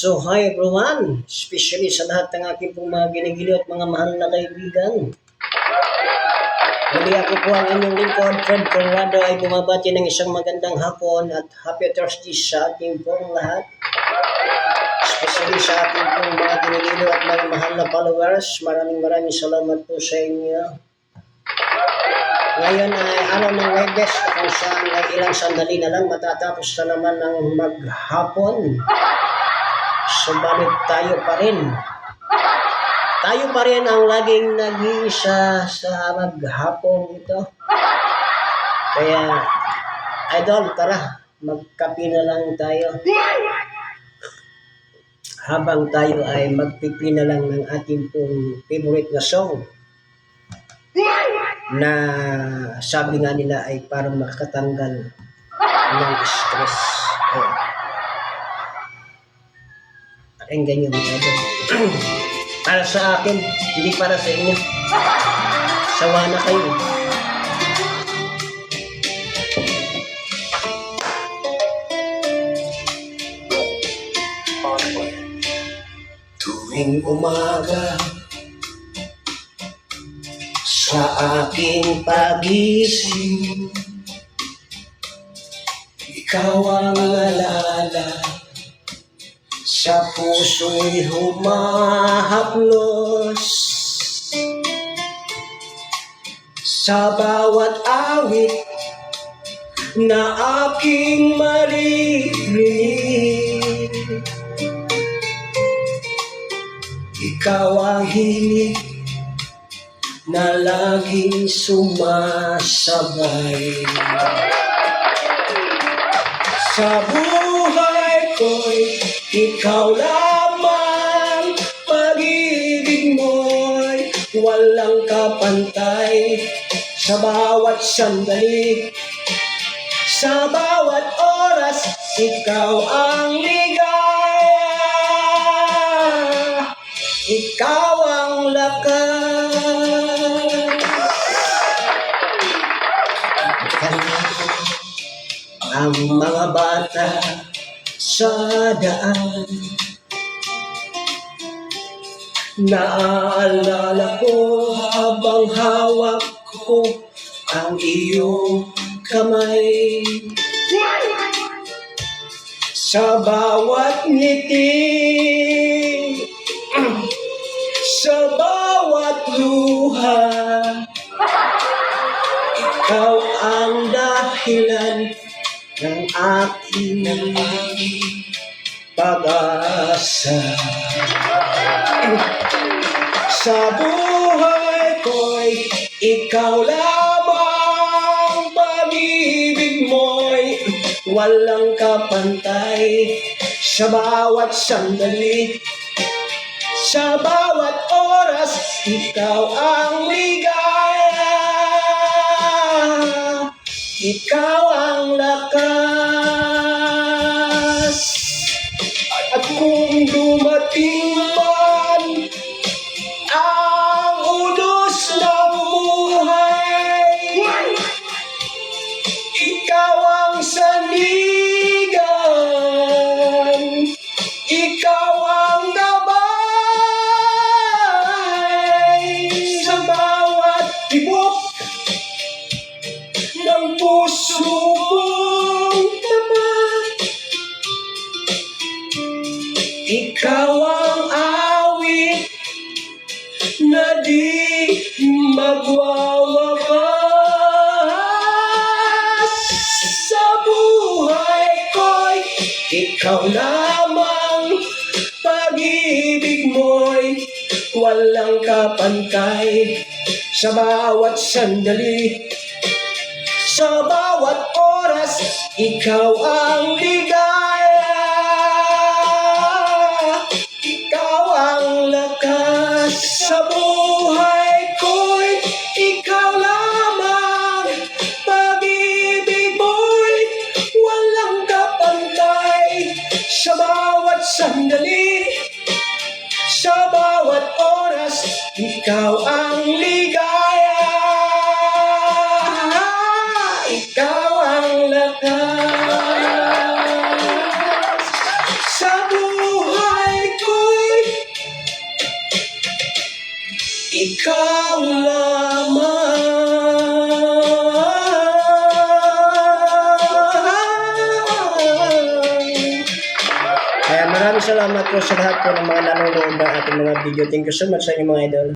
So hi everyone, especially sa lahat ng aking pong mga ginigilo at mga mahal na kaibigan. Muli ako po ang inyong lingkod, Fred Conrado, ay bumabati ng isang magandang hapon at happy Thursday sa ating pong lahat. Especially sa ating pong mga ginigilo at mga mahal na followers, maraming salamat po sa inyo. Ngayon ay araw ng Webes kung saan ay ilang sandali na lang matatapos na naman ng maghapon. Subalit tayo pa rin. Tayo pa rin ang laging nag-iisa sa maghapon ito. Kaya, idol, tara, magkape na lang tayo. Habang tayo ay magpipi na lang ng ating pong favorite na song na sabi nga nila ay parang makatanggal ng stress. Pakinggan nyo mga idol. Para sa akin, hindi para sa inyo. Sawa na kayo. Tuwing umaga sa aking pagising, ikaw ang alala sa puso'y humahaplos. Sa bawat awit na aking maririnig, ikaw ang hilig na laging sumasabay. Sa buhay ko'y ikaw lamang, pag-ibig mo'y walang kapantay. Sa bawat sandali, sa bawat oras, ikaw ang ligaya, ikaw ang lakas. Ang mga bata sa daan, naaalala ko habang hawak ko ang iyong kamay. Sa bawat ngiti, sa bawat luha, ikaw ang dahilan ng aking pag-asa. Sa buhay ko'y ikaw lamang, pag-ibig mo'y walang kapantay. Sa bawat sandali, sa bawat oras, ikaw ang ligaya, ikaw ang lakas. At kung dumating man ang unos ng buhay, ikaw ang sandigan, ikaw ang gabay. Sa bawat tibok ng puso mong tapat, ikaw ang awit na di magwawakas. Sa buhay ko'y ikaw lamang, pag-ibig mo'y walang kapantay. Sa bawat sandali, sa bawat oras, ikaw ang ligaya, ikaw ang lakas. Sa buhay ko'y ikaw lamang, pag-ibig mo'y walang kapantay. Sa bawat sandali, sa bawat oras, ikaw ang ligaya, ikaw ang lakas. Sa buhay ikaw lamang. Kaya maraming salamat po sa lahat po ng mga nanonood ng ating mga video. Thank you so much sa inyo mga idol.